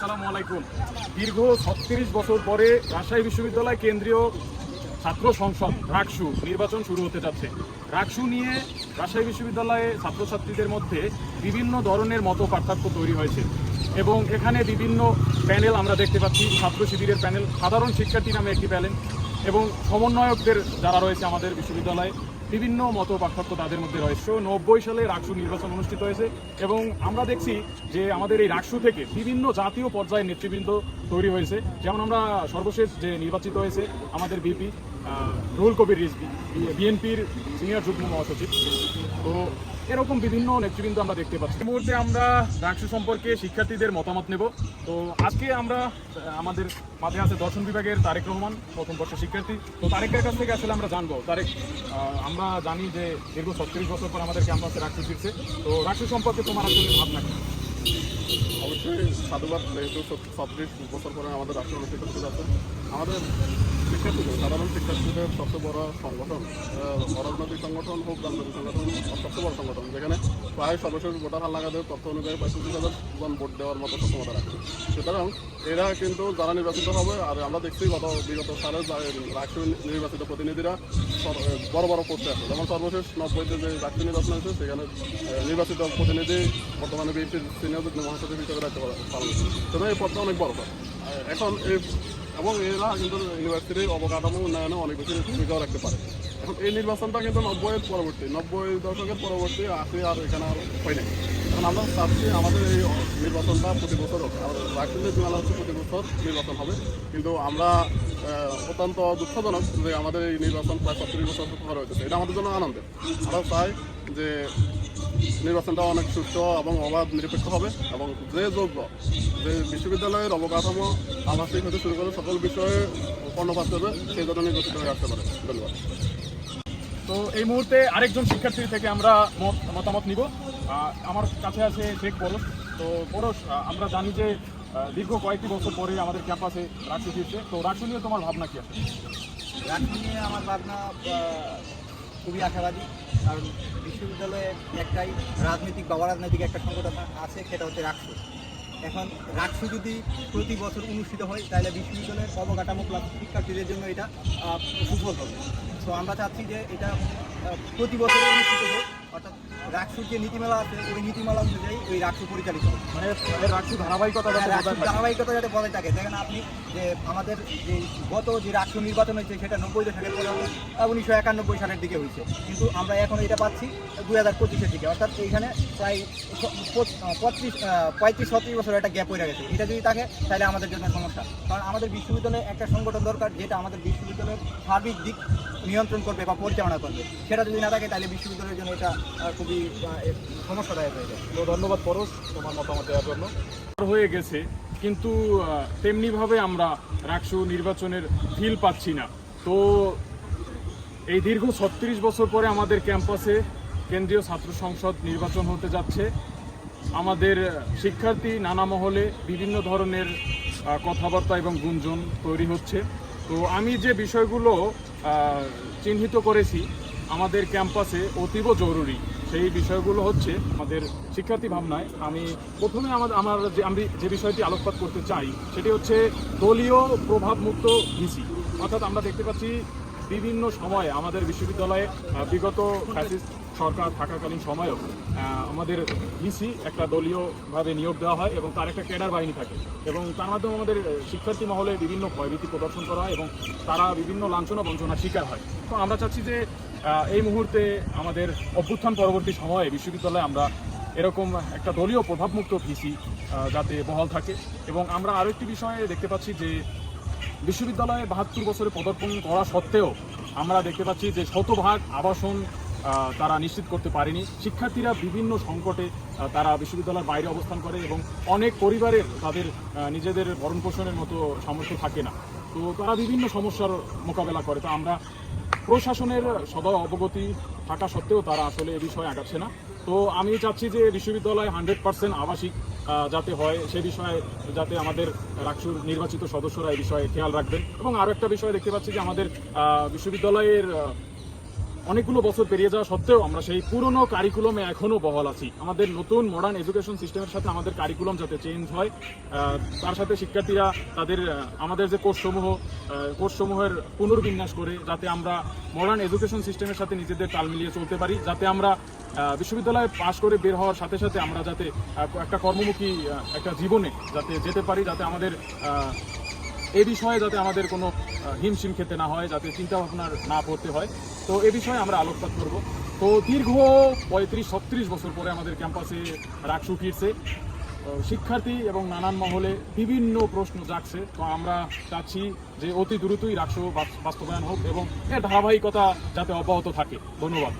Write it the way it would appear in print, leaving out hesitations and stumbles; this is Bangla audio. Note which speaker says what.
Speaker 1: আসসালামু আলাইকুম। দীর্ঘ ৩৬ বছর পরে রাজশাহী বিশ্ববিদ্যালয় কেন্দ্রীয় ছাত্র সংসদ রাকসু নির্বাচন শুরু হতে যাচ্ছে। রাকসু নিয়ে রাজশাহী বিশ্ববিদ্যালয়ে ছাত্রছাত্রীদের মধ্যে বিভিন্ন ধরনের মত পার্থক্য তৈরি হয়েছে এবং এখানে বিভিন্ন প্যানেল আমরা দেখতে পাচ্ছি। ছাত্র শিবিরের প্যানেল, সাধারণ শিক্ষার্থী নামে একটি প্যানেল এবং সমন্বয়কদের যারা রয়েছে আমাদের বিশ্ববিদ্যালয়ে বিভিন্ন মত পার্থক্য তাদের মধ্যে রয়েছে। 90 সালে রাকসু নির্বাচন অনুষ্ঠিত হয়েছে এবং আমরা দেখছি যে আমাদের এই রাকসু থেকে বিভিন্ন জাতীয় পর্যায়ের নেতৃবৃন্দ তৈরি হয়েছে। যেমন আমরা সর্বশেষ যে নির্বাচিত হয়েছে আমাদের বিপি রুহুল কবির রিজভী, বিএনপির সিনিয়র যুগ্ম মহাসচিব। তো এরকম বিভিন্ন নেতৃবৃন্দ আমরা দেখতে পাচ্ছি। এই মুহূর্তে আমরা রাকসু সম্পর্কে শিক্ষার্থীদের মতামত নেব। তো আজকে আমরা আমাদের মাঝে আছে দর্শন বিভাগের তারেক রহমান, প্রথম বর্ষের শিক্ষার্থী। তো তারেকের কাছ থেকে আসলে আমরা জানবো, তারেক, আমরা জানি যে দীর্ঘ 36 বছর পর আমাদের ক্যাম্পাসে রাকসু ফিরছে। তো রাকসু সম্পর্কে তোমার আসলে ভাবনা কি?
Speaker 2: অবশ্যই সাধুবাদ, যেহেতু 36 বছর পরে আমাদের রাষ্ট্র অনুষ্ঠিত হতে যাচ্ছে। আমাদের শিক্ষার্থীদের, সাধারণ শিক্ষার্থীদের সবচেয়ে বড় সংগঠন, অরাজনৈতিক সংগঠন হোক, রাজনৈতিক সংগঠন, সবচেয়ে বড় সংগঠন, যেখানে প্রায় সর্বশেষ ভোটার হালনাগাদের তথ্য অনুযায়ী 35,000 জন ভোট দেওয়ার মতো সক্ষমতা রাখছে। সুতরাং এরা কিন্তু যারা নির্বাচিত হবে, আর আমরা দেখছি বিগত সালে রাষ্ট্র নির্বাচিত প্রতিনিধিরা বড় বড় পোস্টে আছে। যেমন সর্বশেষ 90-তে যে রাষ্ট্র নির্বাচন হয়েছে, সেখানে নির্বাচিত প্রতিনিধি বর্তমানে বিএনপির সিনিয়র যুগ্ম মহাসচিব হিসেবে দায়িত্ব পালন করছে। সুতরাং এই পদটা অনেক বড় পদ। এখন এবং এরা কিন্তু ইউনিভার্সিটির অবকাঠামো উন্নয়নে অনেক বেশি ভূমিকাও রাখতে পারে। এখন এই নির্বাচনটা কিন্তু 90 দশকের পরবর্তী আসে, আর এখানে আর হয় নাই। এখন আমরা চাচ্ছি আমাদের এই নির্বাচনটা প্রতি বছর হোক। আমাদের রাষ্ট্রীয় বিমালা হচ্ছে প্রতি বছর নির্বাচন হবে, কিন্তু আমরা অত্যন্ত দুঃখজনক যে আমাদের এই নির্বাচন প্রায় 36 বছর পরে হয়েছে। এটা আমাদের জন্য আনন্দের। আমরা চাই যে নির্বাচনটা অনেক সুস্থ এবং অবাধ নিরপেক্ষ হবে এবং যে যোগ্য, যে বিশ্ববিদ্যালয়ের অবকাঠামো আবাসিক হতে শুরু করে সকল বিষয়ে কর্ণপাত করবে, সেই জন্য নির্বাচিত হয়ে আসতে পারে। ধন্যবাদ।
Speaker 1: তো এই মুহূর্তে আরেকজন শিক্ষার্থী থেকে আমরা মতামত নিব। আমার কাছে আছে শেখ পরশ। তো পরশ, আমরা জানি যে দীর্ঘ কয়েকটি বছর পরে আমাদের ক্যাম্পাসে রাকসু ফিরছে। তো রাকসু নিয়ে তোমার ভাবনা কি আছে?
Speaker 3: রাকসু নিয়ে আমার ভাবনা খুবই আশাবাদী, কারণ বিশ্ববিদ্যালয়ে একটাই রাজনৈতিক বা অরাজনৈতিক একটা সংগঠন আছে, সেটা হচ্ছে রাকসু। এখন রাকসু যদি প্রতি বছর অনুষ্ঠিত হয়, তাহলে বিশ্ববিদ্যালয়ের অবকাঠামো প্লাস শিক্ষার্থীদের জন্য এটা সুফল হবে। তো আমরা চাচ্ছি যে এটা প্রতি বছর অনুষ্ঠিত হোক, অর্থাৎ রাকসুর যে নীতিমালা আছে ওই নীতিমালা অনুযায়ী ওই রাকসু পরিচালিত হবে।
Speaker 1: মানে রাকসু ধারাবাহিকতা
Speaker 3: যাতে বজায় থাকে। দেখেন আপনি যে আমাদের যে গত যে রাকসু নির্বাচন হয়েছে সেটা 90 দশকের পরে 1991 সালের দিকে হয়েছে, কিন্তু আমরা এখন এটা পাচ্ছি 2025-এর দিকে। অর্থাৎ এইখানে প্রায় 35-36 বছর একটা গ্যাপ হয়ে গেছে। এটা যদি থাকে তাহলে আমাদের জন্য সমস্যা, কারণ আমাদের বিশ্ববিদ্যালয়ে একটা সংগঠন দরকার যেটা আমাদের বিশ্ববিদ্যালয়ের সার্বিক দিক নিয়ন্ত্রণ করবে বা পরিচালনা করবে। সেটা যদি না থাকে তাহলে বিশ্ববিদ্যালয়ের জন্য এটা খুবই সমস্যাদায়ক হয়ে যায়।
Speaker 1: তো ধন্যবাদ পরশ তোমার মতামত দেওয়ার জন্য। হয়ে গেছে, কিন্তু তেমনিভাবে আমরা রাকসু নির্বাচনের ফিল পাচ্ছি না। তো এই দীর্ঘ 36 বছর পরে আমাদের ক্যাম্পাসে কেন্দ্রীয় ছাত্র সংসদ নির্বাচন হতে যাচ্ছে। আমাদের শিক্ষার্থী নানা মহলে বিভিন্ন ধরনের কথাবার্তা এবং গুঞ্জন তৈরি হচ্ছে। তো আমি যে বিষয়গুলো চিহ্নিত করেছি আমাদের ক্যাম্পাসে অতীব জরুরি, সেই বিষয়গুলো হচ্ছে আমাদের শিক্ষার্থী ভাবনায়। আমি প্রথমে আমি যে বিষয়টি আলোকপাত করতে চাই সেটি হচ্ছে দলীয় প্রভাবমুক্ত ভিসি। অর্থাৎ আমরা দেখতে পাচ্ছি বিভিন্ন সময়ে আমাদের বিশ্ববিদ্যালয়ে বিগত ফ্যাসিস্ট সরকার থাকাকালীন সময়েও আমাদের ভিসি একটা দলীয়ভাবে নিয়োগ দেওয়া হয় এবং তার একটা ক্যাডার বাহিনী থাকে এবং তার মাধ্যমে আমাদের শিক্ষার্থী মহলে বিভিন্ন ভয়ভীতি প্রদর্শন করা হয় এবং তারা বিভিন্ন লাঞ্ছনা বঞ্চনার শিকার হয়। তো আমরা চাচ্ছি যে এই মুহূর্তে আমাদের অভ্যুত্থান পরবর্তী সময়ে বিশ্ববিদ্যালয়ে আমরা এরকম একটা দলীয় প্রভাবমুক্ত ভিসি যাতে বহাল থাকে। এবং আমরা আরও একটি বিষয়ে দেখতে পাচ্ছি যে বিশ্ববিদ্যালয়ে 72 বছরে পদার্পণ করা সত্ত্বেও আমরা দেখতে পাচ্ছি যে শতভাগ আবাসন তারা নিশ্চিত করতে পারেনি। শিক্ষার্থীরা বিভিন্ন সংকটে তারা বিশ্ববিদ্যালয়ের বাইরে অবস্থান করে এবং অনেক পরিবারের তাদের নিজেদের ভরণ পোষণের মতো সামর্থ্য থাকে না। তো তারা বিভিন্ন সমস্যার মোকাবেলা করে। তো আমরা প্রশাসনের সদা অবগতি থাকা সত্ত্বেও তারা আসলে এ বিষয়ে আগাচ্ছে না। তো আমি চাচ্ছি যে বিশ্ববিদ্যালয় 100% আবাসিক যাতে হয়, সে বিষয়ে যাতে আমাদের রাকসুর নির্বাচিত সদস্যরা এই বিষয়ে খেয়াল রাখবেন। এবং আরও একটা বিষয় দেখতে পাচ্ছি যে আমাদের বিশ্ববিদ্যালয়ের অনেকগুলো বছর পেরিয়ে যাওয়া সত্ত্বেও আমরা সেই পুরনো কারিকুলামে এখনো বহাল আছি। আমাদের নতুন মডার্ন এডুকেশন সিস্টেমের সাথে আমাদের কারিকুলাম যাতে চেঞ্জ হয়, তার সাথে শিক্ষার্থীরা তাদের আমাদের যে কোর্সসমূহের পুনর্বিন্যাস করে যাতে আমরা মডার্ন এডুকেশন সিস্টেমের সাথে নিজেদের তাল মিলিয়ে চলতে পারি, যাতে আমরা বিশ্ববিদ্যালয়ে পাশ করে বের হওয়ার সাথে সাথে আমরা যাতে একটা কর্মমুখী একটা জীবনে যাতে যেতে পারি, যাতে আমাদের এ বিষয়ে যাতে আমাদের কোনো হিমশিম খেতে না হয়, যাতে চিন্তা ভাবনা না পড়তে হয়। তো এ বিষয়ে আমরা আলোকপাত করব। তো দীর্ঘ 35-36 বছর পরে আমাদের ক্যাম্পাসে রাকসু ফিরছে। শিক্ষার্থী এবং নানান মহলে বিভিন্ন প্রশ্ন জাগছে। তো আমরা চাচ্ছি যে অতি দ্রুতই রাকসু বাস্তবায়ন হোক এবং এর ধারাবাহিকতা যাতে অব্যাহত থাকে। ধন্যবাদ।